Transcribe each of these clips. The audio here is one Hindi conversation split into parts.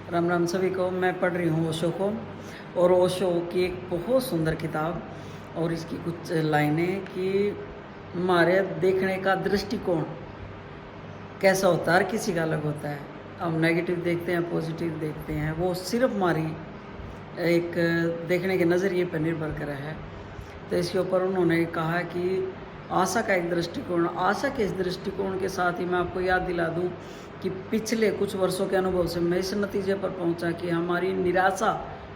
राम राम सभी को। मैं पढ़ रही हूँ ओशो को, और ओशो की एक बहुत सुंदर किताब और इसकी कुछ लाइनें कि हमारे देखने का दृष्टिकोण कैसा होता है, हर किसी का अलग होता है। हम नेगेटिव देखते हैं, पॉजिटिव देखते हैं, वो सिर्फ हमारी एक देखने के नज़रिए पर निर्भर करा है। तो इसके ऊपर उन्होंने कहा कि आशा का एक दृष्टिकोण, आशा के इस दृष्टिकोण के साथ ही मैं आपको याद दिला दूं कि पिछले कुछ वर्षों के अनुभव से मैं इस नतीजे पर पहुंचा कि हमारी निराशा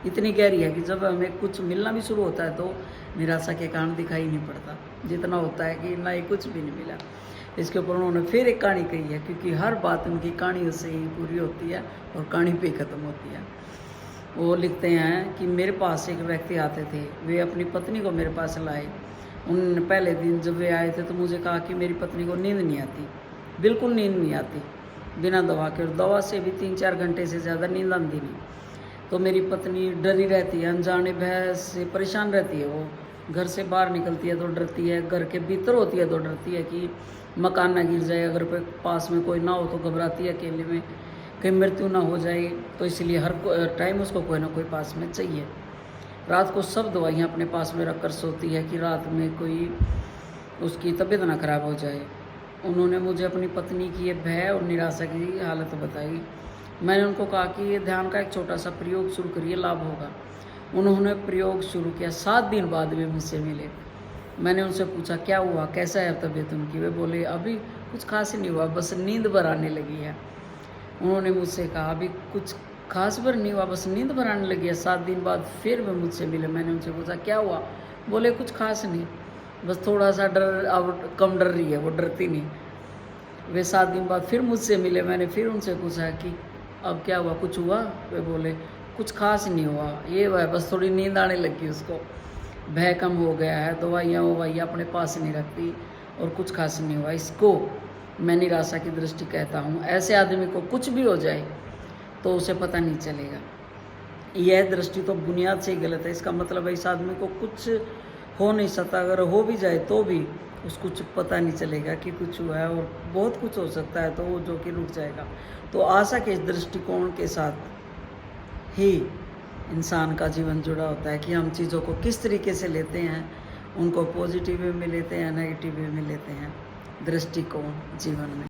इतनी गहरी है कि जब हमें कुछ मिलना भी शुरू होता है तो निराशा के कारण दिखाई नहीं पड़ता, जितना होता है कि ना ही कुछ भी नहीं मिला। इसके ऊपर उन्होंने फिर एक कहानी कही है, क्योंकि हर बात उनकी कहानियों से ही पूरी होती है और कहानी पे ख़त्म होती है। वो लिखते हैं कि मेरे पास एक व्यक्ति आते थे, वे अपनी पत्नी को मेरे पास लाए। उन पहले दिन जब वे आए थे तो मुझे कहा कि मेरी पत्नी को नींद नहीं आती, बिल्कुल नींद नहीं आती बिना दवा के, और दवा से भी 3-4 घंटे से ज़्यादा नींद आती नहीं। तो मेरी पत्नी डरी रहती है, अनजाने भय से परेशान रहती है। वो घर से बाहर निकलती है तो डरती है, घर के भीतर होती है तो डरती है कि मकान ना गिर जाए, अगर पास में कोई ना हो तो घबराती है अकेले में, कहीं मृत्यु ना हो जाए, तो इसलिए हर टाइम उसको कोई ना कोई पास में चाहिए। रात को सब दवाइयाँ अपने पास में रखकर सोती है कि रात में कोई उसकी तबीयत ना खराब हो जाए। उन्होंने मुझे अपनी पत्नी की ये भय और निराशा की हालत बताई। मैंने उनको कहा कि ये ध्यान का एक छोटा सा प्रयोग शुरू करिए, लाभ होगा। उन्होंने प्रयोग शुरू किया। 7 दिन बाद वे मुझसे मिले। मैंने उनसे पूछा क्या हुआ, कैसा है तबीयत उनकी। वे बोले अभी कुछ खास नहीं हुआ, बस नींद भर आने लगी है। उन्होंने मुझसे कहा अभी कुछ खास भर नहीं हुआ, बस नींद भर आने लगी है। 7 दिन बाद फिर वे मुझसे मिले। मैंने उनसे पूछा क्या हुआ, बोले कुछ खास नहीं, बस थोड़ा सा डर, अब कम डर रही है, वो डरती नहीं। वे 7 दिन बाद फिर मुझसे मिले। मैंने फिर उनसे पूछा कि अब क्या हुआ, कुछ हुआ। वे बोले कुछ खास नहीं हुआ, ये हुआ बस थोड़ी नींद आने लगी उसको, भय कम हो गया है, दवाइयाँ ववाइयाँ अपने पास नहीं रखती और कुछ खास नहीं हुआ। इसको मैं निराशा की दृष्टि कहता हूँ। ऐसे आदमी को कुछ भी हो जाए तो उसे पता नहीं चलेगा। यह दृष्टि तो बुनियाद से ही गलत है। इसका मतलब है इस आदमी को कुछ हो नहीं सकता, अगर हो भी जाए तो भी उसको कुछ पता नहीं चलेगा कि कुछ हुआ है, और बहुत कुछ हो सकता है तो वो जो कि रुक जाएगा। तो आशा के इस दृष्टिकोण के साथ ही इंसान का जीवन जुड़ा होता है कि हम चीज़ों को किस तरीके से लेते हैं, उनको पॉजिटिव वे में लेते हैं, नेगेटिव वे में लेते हैं। दृष्टिकोण जीवन में